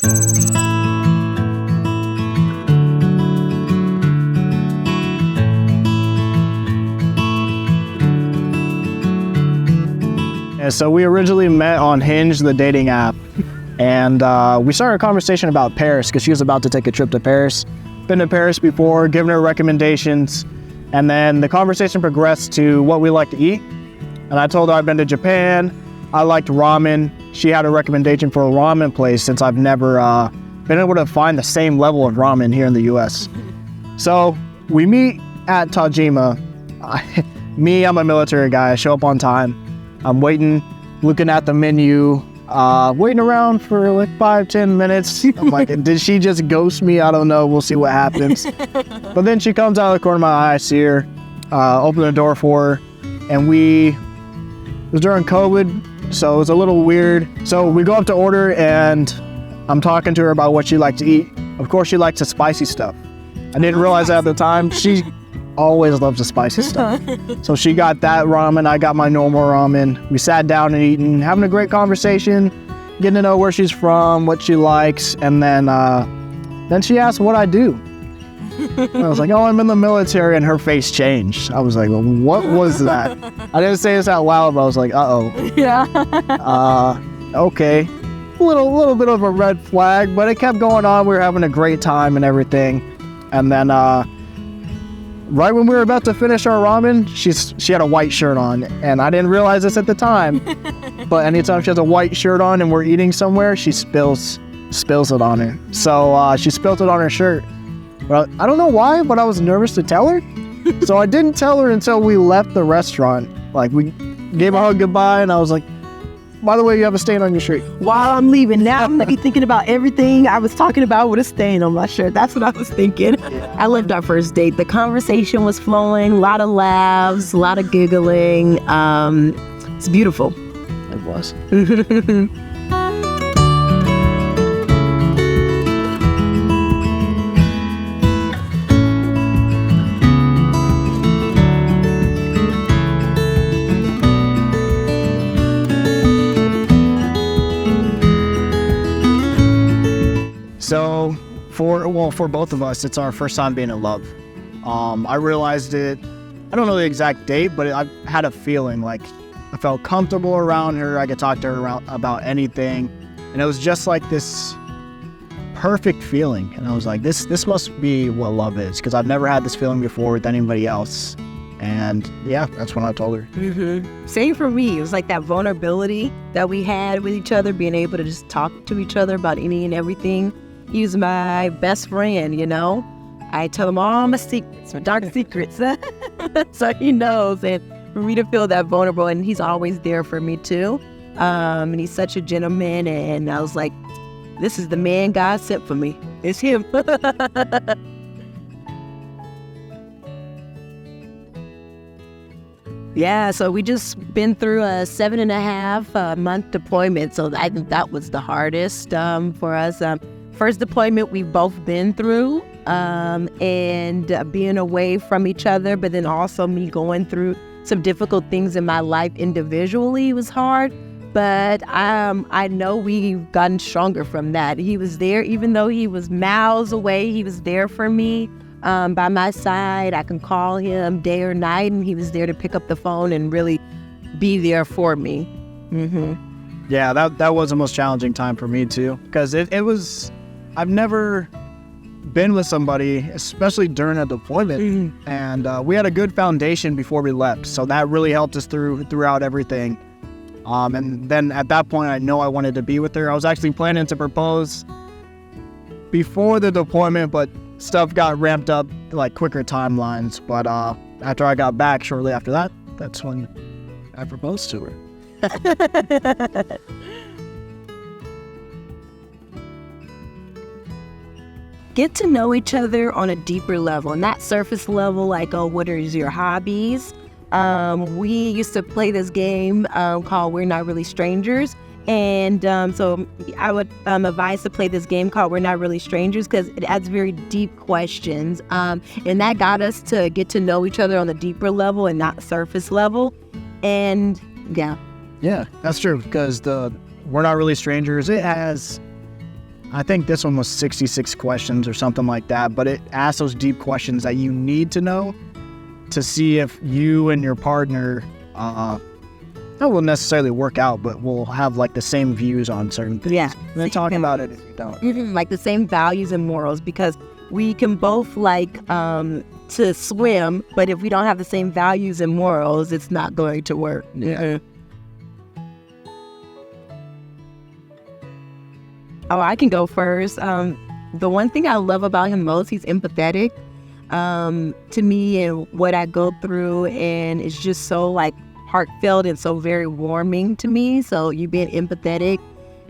And so we originally met on Hinge, the dating app, and we started a conversation about Paris because she was about to take a trip to Paris. Been to Paris before, giving her recommendations, and then the conversation progressed to what we like to eat. And I told her I've been to Japan, I liked ramen. She had a recommendation for a ramen place since I've never been able to find the same level of ramen here in the US. So we meet at Tajima. I'm a military guy, I show up on time. I'm waiting, looking at the menu, waiting around for like 5-10 minutes. I'm like, did she just ghost me? I don't know, we'll see what happens. But then she comes out of the corner of my eye, I see her, open the door for her, and it was during COVID, so it was a little weird. So we go up to order and I'm talking to her about what she liked to eat. Of course, she likes the spicy stuff. I didn't realize that at the time. She always loves the spicy stuff. So she got that ramen, I got my normal ramen. We sat down and eating, having a great conversation, getting to know where she's from, what she likes, and then she asked what I do. And I was like, oh, I'm in the military, and her face changed. I was like, well, what was that? I didn't say this out loud, but I was like, uh-oh. Yeah. Okay. A little bit of a red flag, but it kept going on. We were having a great time and everything. And then right when we were about to finish our ramen, she had a white shirt on, and I didn't realize this at the time. But anytime she has a white shirt on and we're eating somewhere, she spills it on her. So she spilled it on her shirt. But I don't know why, but I was nervous to tell her. So I didn't tell her until we left the restaurant. Like, we gave a hug goodbye, and I was like, by the way, you have a stain on your shirt. While I'm leaving now, I'm be thinking about everything I was talking about with a stain on my shirt. That's what I was thinking. I loved our first date. The conversation was flowing, a lot of laughs, a lot of giggling. It's beautiful. It was. So for both of us, it's our first time being in love. I realized it, I don't know the exact date, but I had a feeling like I felt comfortable around her. I could talk to her about anything. And it was just like this perfect feeling. And I was like, this must be what love is, because I've never had this feeling before with anybody else. And yeah, that's when I told her. Mm-hmm. Same for me. It was like that vulnerability that we had with each other, being able to just talk to each other about any and everything. He was my best friend, you know. I tell him all my secrets, my dark secrets. So he knows. And for me to feel that vulnerable, and he's always there for me too. And he's such a gentleman. And I was like, this is the man God sent for me. It's him. Yeah, so we just been through a 7.5 month deployment. So I think that was the hardest for us. First deployment we've both been through, and being away from each other, but then also me going through some difficult things in my life individually was hard. But I know we've gotten stronger from that. He was there, even though he was miles away, he was there for me, by my side. I can call him day or night, and he was there to pick up the phone and really be there for me. Mm-hmm. Yeah, that was the most challenging time for me too, because it was, I've never been with somebody, especially during a deployment, and we had a good foundation before we left, so that really helped us throughout everything. And then at that point, I know I wanted to be with her. I was actually planning to propose before the deployment, but stuff got ramped up, like quicker timelines. But after I got back, shortly after that, that's when I proposed to her. Get to know each other on a deeper level, not surface level, like, oh, what is your hobbies? We used to play this game called We're Not Really Strangers. And so I would advise to play this game called We're Not Really Strangers, because it adds very deep questions. And that got us to get to know each other on a deeper level and not surface level. And yeah. Yeah, that's true, because the We're Not Really Strangers, it has, I think this one was 66 questions or something like that, but it asks those deep questions that you need to know to see if you and your partner that will necessarily work out, but we'll have like the same views on certain things. Yeah. And then talking about it if you don't. Like the same values and morals, because we can both like to swim, but if we don't have the same values and morals, it's not going to work. Yeah. Oh, I can go first. The one thing I love about him most, he's empathetic to me and what I go through, and it's just so like heartfelt and so very warming to me. So you being empathetic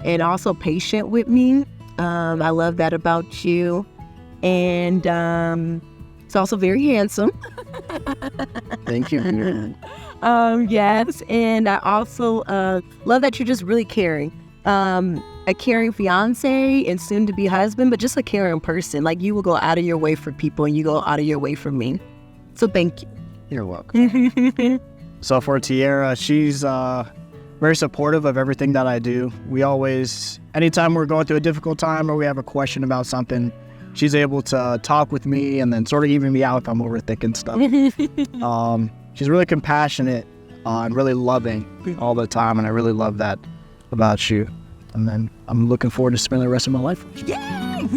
and also patient with me. I love that about you. And it's also very handsome. Thank you. Yes. And I also love that you're just really caring. A caring fiance and soon to be husband, but just a caring person. Like you will go out of your way for people and you go out of your way for me. So thank you. You're welcome. So for Tijera, she's very supportive of everything that I do. We always, anytime we're going through a difficult time or we have a question about something, she's able to talk with me and then sort of even me out if I'm overthinking stuff. She's really compassionate and really loving all the time, and I really love that about you. And then I'm looking forward to spending the rest of my life with you. Yay!